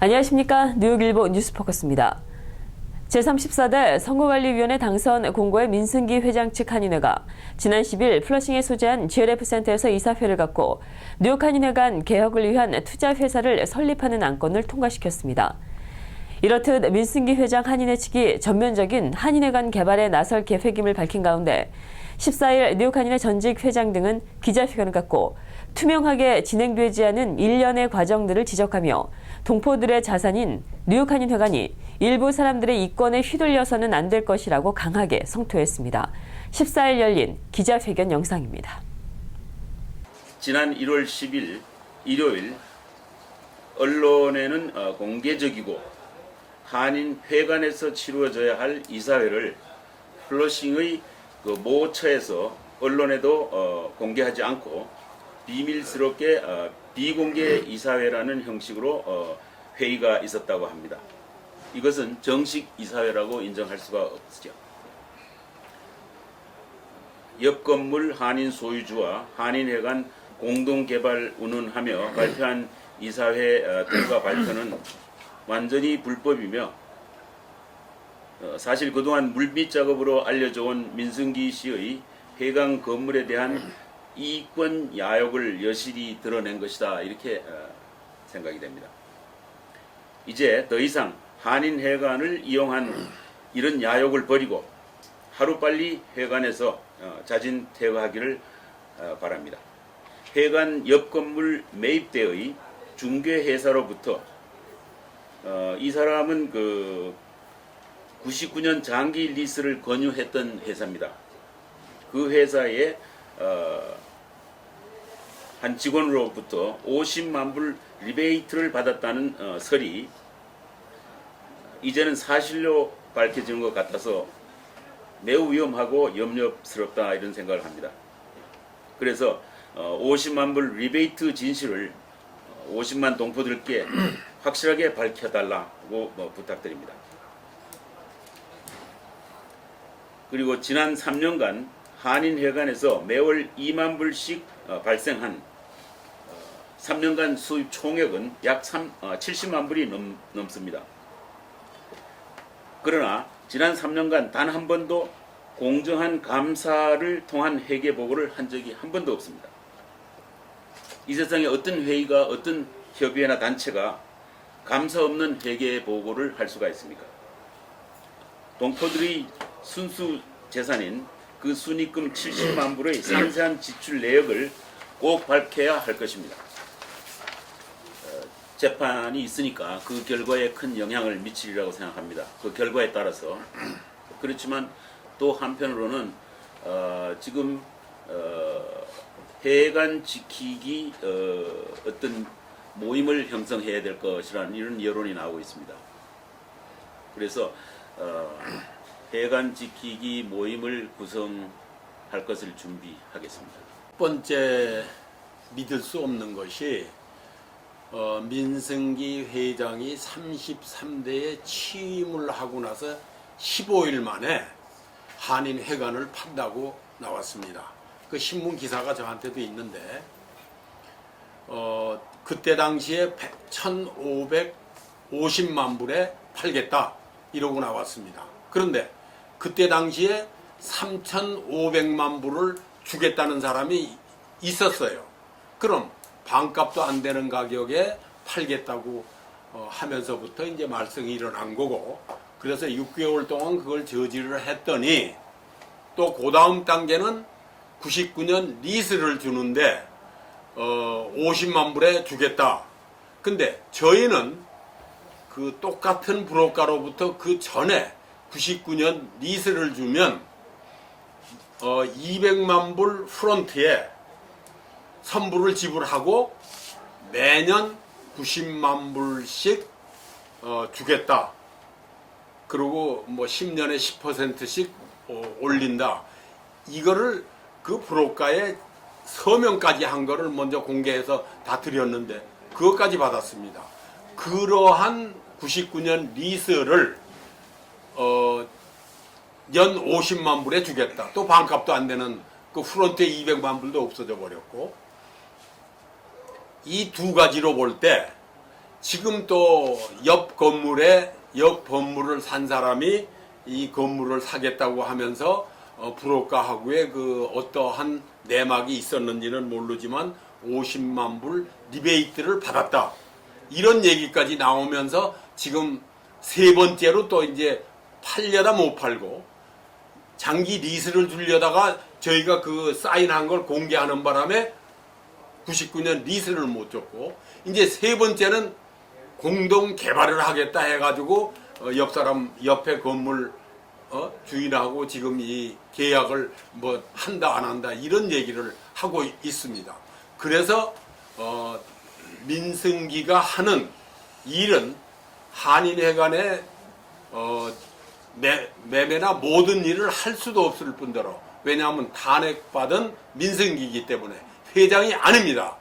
안녕하십니까. 뉴욕일보 뉴스포커스입니다. 제34대 선거관리위원회 당선 공고의 민승기 회장 측 한인회가 지난 10일 플러싱에 소재한 GLF 센터에서 이사회를 갖고 뉴욕 한인회 간 개혁을 위한 투자회사를 설립하는 안건을 통과시켰습니다. 이렇듯 민승기 회장 한인회 측이 전면적인 한인회 간 개발에 나설 계획임을 밝힌 가운데 14일 뉴욕 한인회 전직 회장 등은 기자회견을 갖고 투명하게 진행되지 않은 일련의 과정들을 지적하며 동포들의 자산인 뉴욕 한인회관이 일부 사람들의 이권에 휘둘려서는 안 될 것이라고 강하게 성토했습니다. 14일 열린 기자회견 영상입니다. 지난 1월 10일 일요일 언론에는 공개적이고 한인회관에서 치루어져야 할 이사회를 플러싱의 모처에서 언론에도 공개하지 않고 비밀스럽게 비공개 이사회라는 형식으로 회의가 있었다고 합니다. 이것은 정식 이사회라고 인정할 수가 없죠. 옆 건물 한인 소유주와 한인회관 공동개발 운운하며 발표한 이사회 결과 발표는 완전히 불법이며 사실 그동안 물밑 작업으로 알려져 온 민승기 씨의 회관 건물에 대한 이권 야욕을 여실히 드러낸 것이다, 이렇게 생각이 됩니다. 이제 더 이상 한인회관을 이용한 이런 야욕을 버리고 하루빨리 회관에서 자진 퇴거하기를 바랍니다. 회관 옆 건물 매입대의 중개회사로부터 이 사람은 99년 장기 리스를 권유했던 회사입니다. 그 회사에 한 직원으로부터 50만 불 리베이트를 받았다는 설이 이제는 사실로 밝혀지는 것 같아서 매우 위험하고 염려스럽다, 이런 생각을 합니다. 그래서 50만 불 리베이트 진실을 50만 동포들께 확실하게 밝혀달라고 부탁드립니다. 그리고 지난 3년간 한인회관에서 매월 2만 불씩 발생한 3년간 수입 총액은 약 70만 불이 넘습니다. 그러나 지난 3년간 단 한 번도 공정한 감사를 통한 회계 보고를 한 적이 한 번도 없습니다. 이 세상에 어떤 회의가, 어떤 협의회나 단체가 감사 없는 회계 보고를 할 수가 있습니까? 동포들의 순수 재산인 그 순입금 70만 불의 상세한 지출 내역을 꼭 밝혀야 할 것입니다. 재판이 있으니까 그 결과에 큰 영향을 미치리라고 생각합니다. 그 결과에 따라서. 그렇지만 또 한편으로는 지금 회관 지키기 어떤 모임을 형성해야 될 것이라는 이런 여론이 나오고 있습니다. 그래서 회관 지키기 모임을 구성할 것을 준비하겠습니다. 첫 번째 믿을 수 없는 것이 민승기 회장이 33대에 취임을 하고 나서 15일 만에 한인회관을 판다고 나왔습니다. 그 신문 기사가 저한테도 있는데 그때 당시에 1,550만 불에 팔겠다 이러고 나왔습니다. 그런데 그때 당시에 3,500만 불을 주겠다는 사람이 있었어요. 그럼 반값도 안 되는 가격에 팔겠다고 하면서부터 이제 말썽이 일어난 거고, 그래서 6개월 동안 그걸 저지를 했더니 또 그 다음 단계는 99년 리스를 주는데 50만 불에 주겠다. 근데 저희는 그 똑같은 브로커로부터 그 전에 99년 리스를 주면 200만 불 프론트에 선불을 지불하고 매년 90만 불씩 주겠다. 그리고 뭐 10년에 10%씩 올린다. 이거를 그 브로커에 서명까지 한 거를 먼저 공개해서 다 드렸는데 그것까지 받았습니다. 그러한 99년 리스를 연 50만 불에 주겠다. 또 반값도 안 되는 그 프론트에 200만 불도 없어져 버렸고, 이 두 가지로 볼 때 지금 또 옆 건물을 산 사람이 이 건물을 사겠다고 하면서 브로커하고의 그 어떠한 내막이 있었는지는 모르지만 50만 불 리베이트를 받았다. 이런 얘기까지 나오면서 지금 세 번째로 또 이제 팔려다 못 팔고 장기 리스를 주려다가 저희가 그 사인한 걸 공개하는 바람에 99년 리스를 못 줬고 이제 세 번째는 공동 개발을 하겠다 해가지고 옆 사람 옆에 건물 주인하고 지금 이 계약을 뭐 한다 안 한다 이런 얘기를 하고 있습니다. 그래서 민승기가 하는 일은 한인회관의 매매나 모든 일을 할 수도 없을 뿐더러 왜냐하면 탄핵받은 민승기이기 때문에 회장이 아닙니다.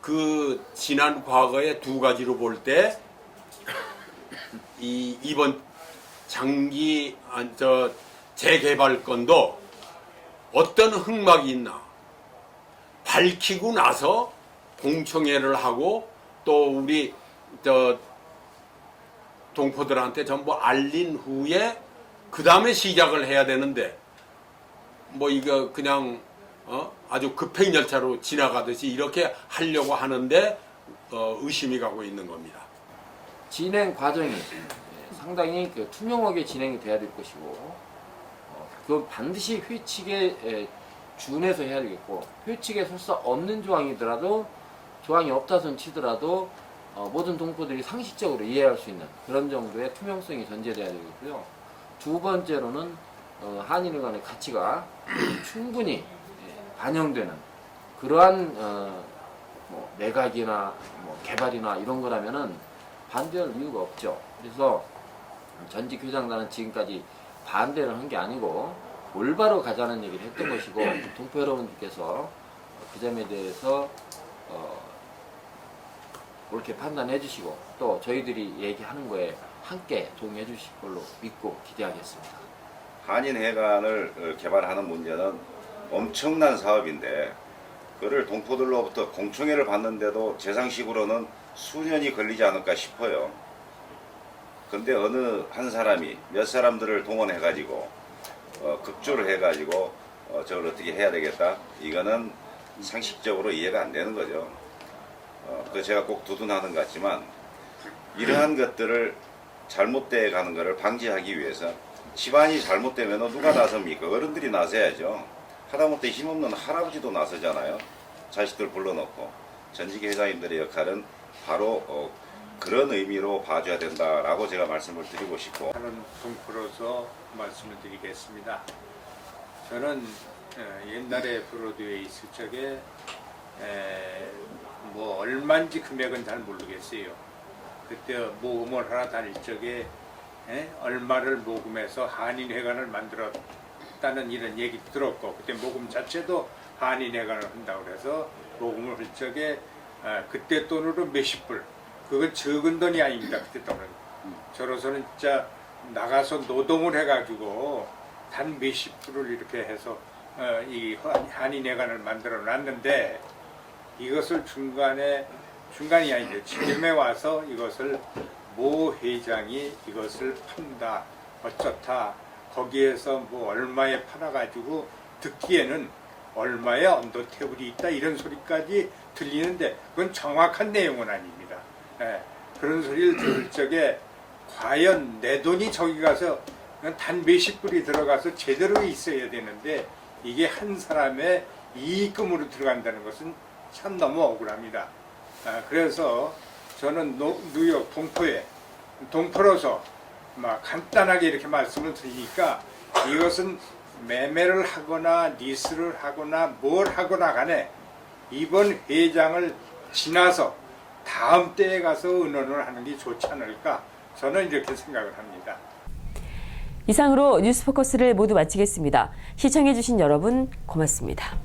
그 지난 과거의 두 가지로 볼 때 이번 장기 재개발 건도 어떤 흑막이 있나 밝히고 나서 공청회를 하고 또 우리 동포들한테 전부 알린 후에 그 다음에 시작을 해야 되는데 뭐 이거 그냥 아주 급행 열차로 지나가듯이 이렇게 하려고 하는데 의심이 가고 있는 겁니다. 진행 과정이 상당히 투명하게 진행이 돼야 될 것이고 그건 반드시 회칙에 준해서 해야 되겠고 회칙에 설사 없는 조항이더라도 조항이 없다 손 치더라도 모든 동포들이 상식적으로 이해할 수 있는 그런 정도의 투명성이 전제돼야 되겠고요. 두 번째로는 한인회관의 가치가 충분히 반영되는 그러한 뭐 매각이나 뭐 개발이나 이런 거라면은 반대할 이유가 없죠. 그래서 전직 회장단은 지금까지 반대를 한 게 아니고 올바로 가자는 얘기를 했던 것이고 동포 여러분들께서 그 점에 대해서 옳게 판단해 주시고 또 저희들이 얘기하는 거에 함께 동의해 주실 걸로 믿고 기대하겠습니다. 한인회관을 개발하는 문제는 엄청난 사업인데 그를 동포들로부터 공청회를 받는데도 제 상식으로는 수년이 걸리지 않을까 싶어요. 근데 어느 한 사람이 몇 사람들을 동원해가지고 급조를 해가지고 저걸 어떻게 해야 되겠다, 이거는 상식적으로 이해가 안 되는 거죠. 그 제가 꼭 두둔하는 것 같지만 이러한 것들을 잘못돼 가는 것을 방지하기 위해서 집안이 잘못되면 누가 나섭니까? 어른들이 나서야죠. 하다못해 힘없는 할아버지도 나서잖아요. 자식들 불러놓고. 전직 회장님들의 역할은 바로 그런 의미로 봐줘야 된다라고 제가 말씀을 드리고 싶고, 하는 동포로서 말씀을 드리겠습니다. 저는 옛날에 브로드웨이 있을 적에 뭐 얼마인지 금액은 잘 모르겠어요. 그때 모금을 하나 다닐 적에 얼마를 모금해서 한인회관을 만들었다는 이런 얘기 들었고, 그때 모금 자체도 한인회관을 한다고 그래서 모금을 할 적에 그때 돈으로 몇십 불, 그건 적은 돈이 아닙니다. 그때 돈은. 저로서는 진짜 나가서 노동을 해가지고 단 몇십 불을 이렇게 해서 이 한인회관을 만들어 놨는데, 이것을 중간이 아니죠. 지금에 와서 이것을 모 회장이 이것을 판다, 어쩌다, 거기에서 뭐 얼마에 팔아가지고 듣기에는 얼마에 언더테이블이 있다 이런 소리까지 들리는데 그건 정확한 내용은 아닙니다. 그런 소리를 들을 적에 과연 내 돈이 저기 가서 단 몇십 불이 들어가서 제대로 있어야 되는데 이게 한 사람의 이익금으로 들어간다는 것은 참 너무 억울합니다. 그래서 저는 뉴욕 동포로서 막 간단하게 이렇게 말씀을 드리니까 이것은 매매를 하거나 리스를 하거나 뭘 하거나 간에 이번 회장을 지나서 다음 때에 가서 의논을 하는 게 좋지 않을까, 저는 이렇게 생각을 합니다. 이상으로 뉴스포커스를 모두 마치겠습니다. 시청해주신 여러분 고맙습니다.